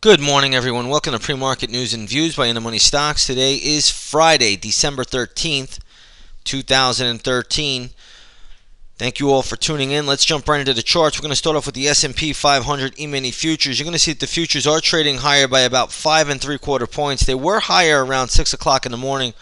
Good morning, everyone. Welcome to Pre-Market News and Views by In the Money Stocks. Today is Friday, December 13th, 2013. Thank you all for tuning in. Let's jump right into the charts. We're going to start off with the S&P 500 E-mini futures. You're going to see that the futures are trading higher by about 5 3/4 points. They were higher around 6 o'clock in the morning,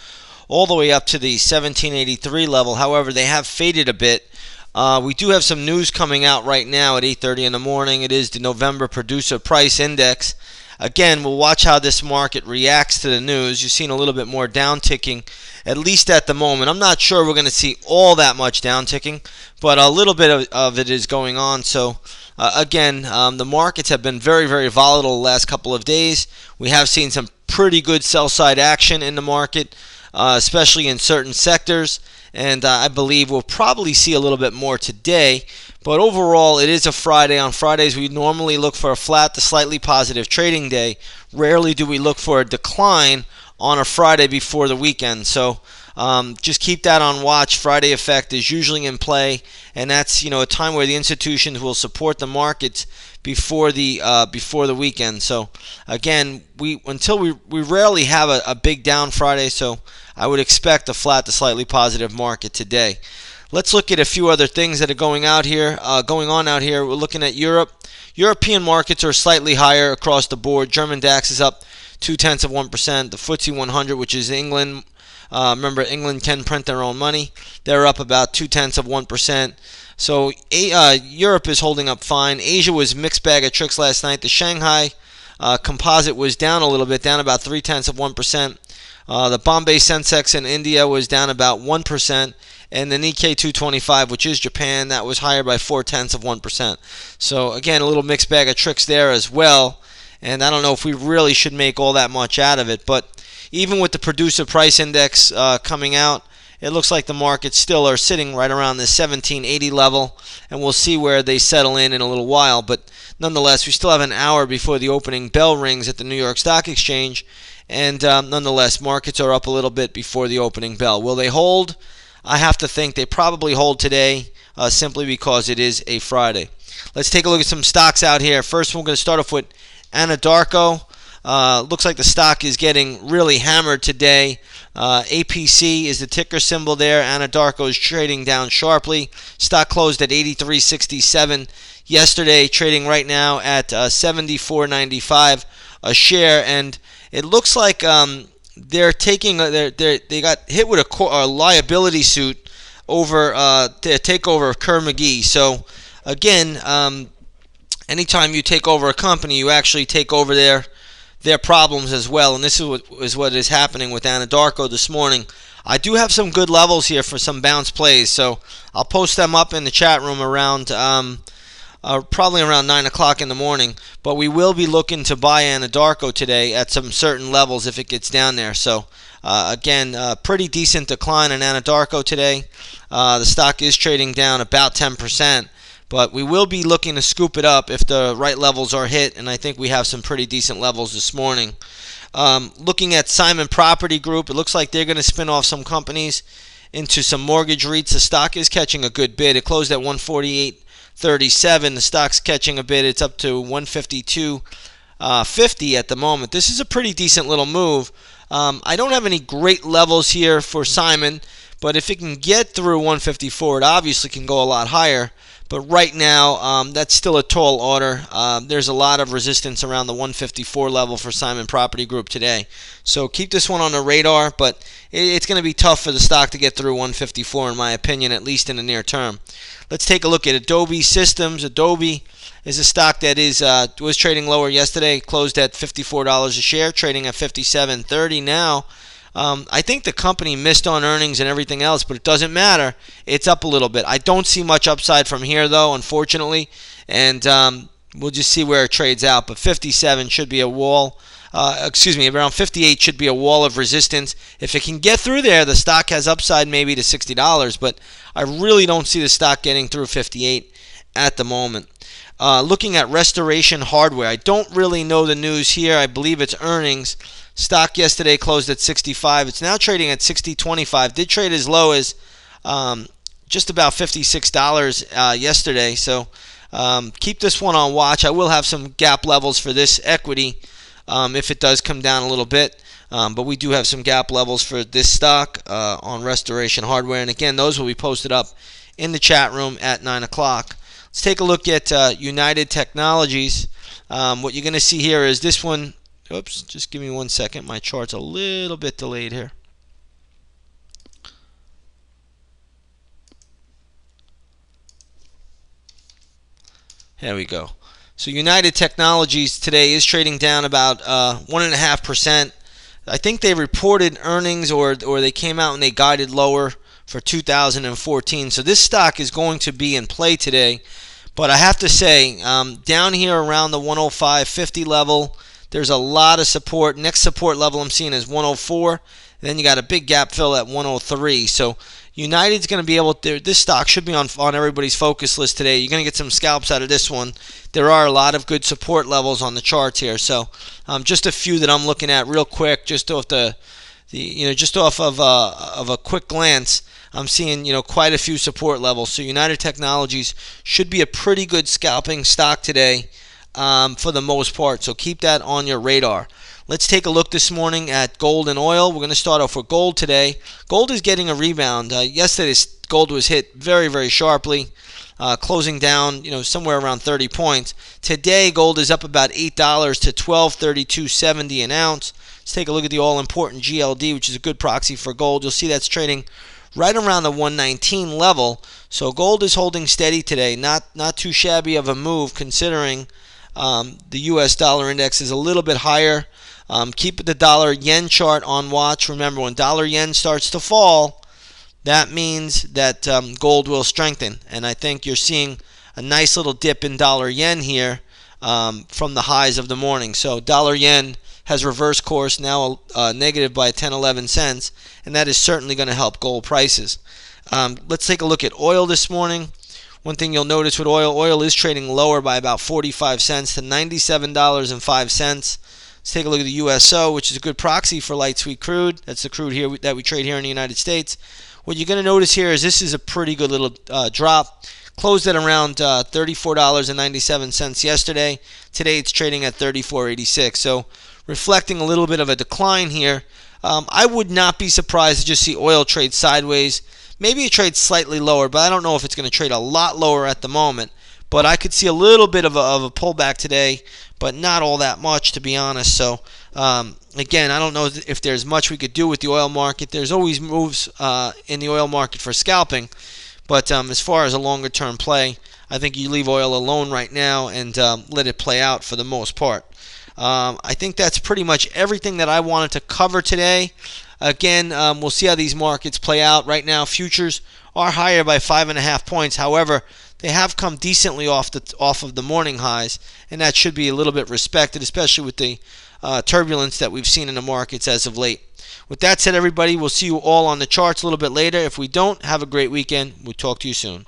all the way up to the 1783 level. However, they have faded a bit. We do have some news coming out right now at 8:30 in the morning. It is the November Producer Price Index. Again, we'll watch how this market reacts to the news. You're seeing a little bit more down-ticking, at least at the moment. I'm not sure we're going to see all that much down-ticking, but a little bit of it is going on. So, again, the markets have been very, very volatile the last couple of days. We have seen some pretty good sell-side action in the market, especially in certain sectors. And I believe we'll probably see a little bit more today. But overall, it is a Friday. On Fridays, we normally look for a flat to slightly positive trading day. Rarely do we look for a decline on a Friday before the weekend. So just keep that on watch. Friday effect is usually in play, and that's a time where the institutions will support the markets before the weekend. So again, we rarely have a big down Friday. So I would expect a flat to slightly positive market today. Let's look at a few other things that are going on out here. We're looking at Europe. European markets are slightly higher across the board. German DAX is up 0.2%. The FTSE 100, which is England, remember England can print their own money. They're up about 0.2%. So Europe is holding up fine. Asia was mixed bag of tricks last night. The Shanghai composite was down a little bit, down about 0.3%. The Bombay Sensex in India was down about 1%. And the Nikkei 225, which is Japan, that was higher by 0.4%. So again, a little mixed bag of tricks there as well. And I don't know if we really should make all that much out of it. But even with the Producer Price Index coming out, it looks like the markets still are sitting right around the 1780 level. And we'll see where they settle in a little while. But nonetheless, we still have an hour before the opening bell rings at the New York Stock Exchange. And nonetheless, markets are up a little bit before the opening bell. Will they hold? I have to think they probably hold today simply because it is a Friday. Let's take a look at some stocks out here. First, we're going to start off with Anadarko. Looks like the stock is getting really hammered today. APC is the ticker symbol there. Anadarko is trading down sharply. Stock closed at 83.67 yesterday, trading right now at 74.95 a share. And it looks like they got hit with a liability suit over the takeover of Kerr McGee. So again, anytime you take over a company, you actually take over their problems as well. And this is what is happening with Anadarko this morning. I do have some good levels here for some bounce plays, so I'll post them up in the chat room around probably around 9 o'clock in the morning. But we will be looking to buy Anadarko today at some certain levels if it gets down there. So again, pretty decent decline in Anadarko today. The stock is trading down about 10%. But we will be looking to scoop it up if the right levels are hit. And I think we have some pretty decent levels this morning. Looking at Simon Property Group, it looks like they're going to spin off some companies into some mortgage REITs. The stock is catching a good bid. It closed at 148.37. The stock's catching a bid. It's up to 152.50 at the moment. This is a pretty decent little move. I don't have any great levels here for Simon, but if it can get through 154, it obviously can go a lot higher. But right now, that's still a tall order. There's a lot of resistance around the 154 level for Simon Property Group today. So keep this one on the radar, but it's going to be tough for the stock to get through 154 in my opinion, at least in the near term. Let's take a look at Adobe Systems. Adobe is a stock that was trading lower yesterday, closed at $54 a share, trading at $57.30 now. I think the company missed on earnings and everything else, but it doesn't matter. It's up a little bit. I don't see much upside from here, though, unfortunately, and we'll just see where it trades out. But 57 should be a wall. Around 58 should be a wall of resistance. If it can get through there, the stock has upside maybe to $60, but I really don't see the stock getting through 58 at the moment. Looking at Restoration Hardware, I don't really know the news here. I believe it's earnings. Stock yesterday closed at 65. It's now trading at 60.25. Did trade as low as just about $56 yesterday. So Keep this one on watch. I will have some gap levels for this equity if it does come down a little bit. But we do have some gap levels for this stock on Restoration Hardware. And again, those will be posted up in the chat room at 9 o'clock. Let's take a look at United Technologies. What you're going to see here is this one. Oops, just give me 1 second. My chart's a little bit delayed here. There we go. So United Technologies today is trading down about 1.5%. I think they reported earnings or they came out and they guided lower for 2014. So this stock is going to be in play today. But I have to say, down here around the 105.50 level, there's a lot of support. Next support level I'm seeing is 104. Then you got a big gap fill at 103. So United's going to be able to, this stock should be on everybody's focus list today. You're going to get some scalps out of this one. There are a lot of good support levels on the charts here. So just a few that I'm looking at real quick, just off just off of a quick glance. I'm seeing quite a few support levels. So United Technologies should be a pretty good scalping stock today for the most part. So keep that on your radar. Let's take a look this morning at gold and oil. We're going to start off with gold today. Gold is getting a rebound. Yesterday, gold was hit very, very sharply, closing down somewhere around 30 points. Today, gold is up about $8 to $1232.70 an ounce. Let's take a look at the all-important GLD, which is a good proxy for gold. You'll see that's trading right around the 119 level. So gold is holding steady today. Not too shabby of a move considering the U.S. dollar index is a little bit higher. Keep the dollar-yen chart on watch. Remember, when dollar-yen starts to fall, that means that gold will strengthen. And I think you're seeing a nice little dip in dollar-yen here from the highs of the morning. So dollar-yen has reversed course, now negative by 10-11 cents, and that is certainly going to help gold prices. Let's take a look at oil this morning. One thing you'll notice with oil is trading lower by about 45 cents to $97.05. Let's take a look at the USO, which is a good proxy for light sweet crude. That's the crude here that we trade here in the United States. What you're going to notice here is this is a pretty good little drop. Closed at around $34.97 yesterday. Today it's trading at $34.86. So reflecting a little bit of a decline here. I would not be surprised to just see oil trade sideways. Maybe it trades slightly lower, but I don't know if it's going to trade a lot lower at the moment. But I could see a little bit of a pullback today, but not all that much, to be honest. So, again, I don't know if there's much we could do with the oil market. There's always moves in the oil market for scalping. But as far as a longer-term play, I think you leave oil alone right now and let it play out for the most part. I think that's pretty much everything that I wanted to cover today. Again, we'll see how these markets play out. Right now, futures are higher by 5.5 points. However, they have come decently off of the morning highs, and that should be a little bit respected, especially with the turbulence that we've seen in the markets as of late. With that said, everybody, we'll see you all on the charts a little bit later. If we don't, have a great weekend. We'll talk to you soon.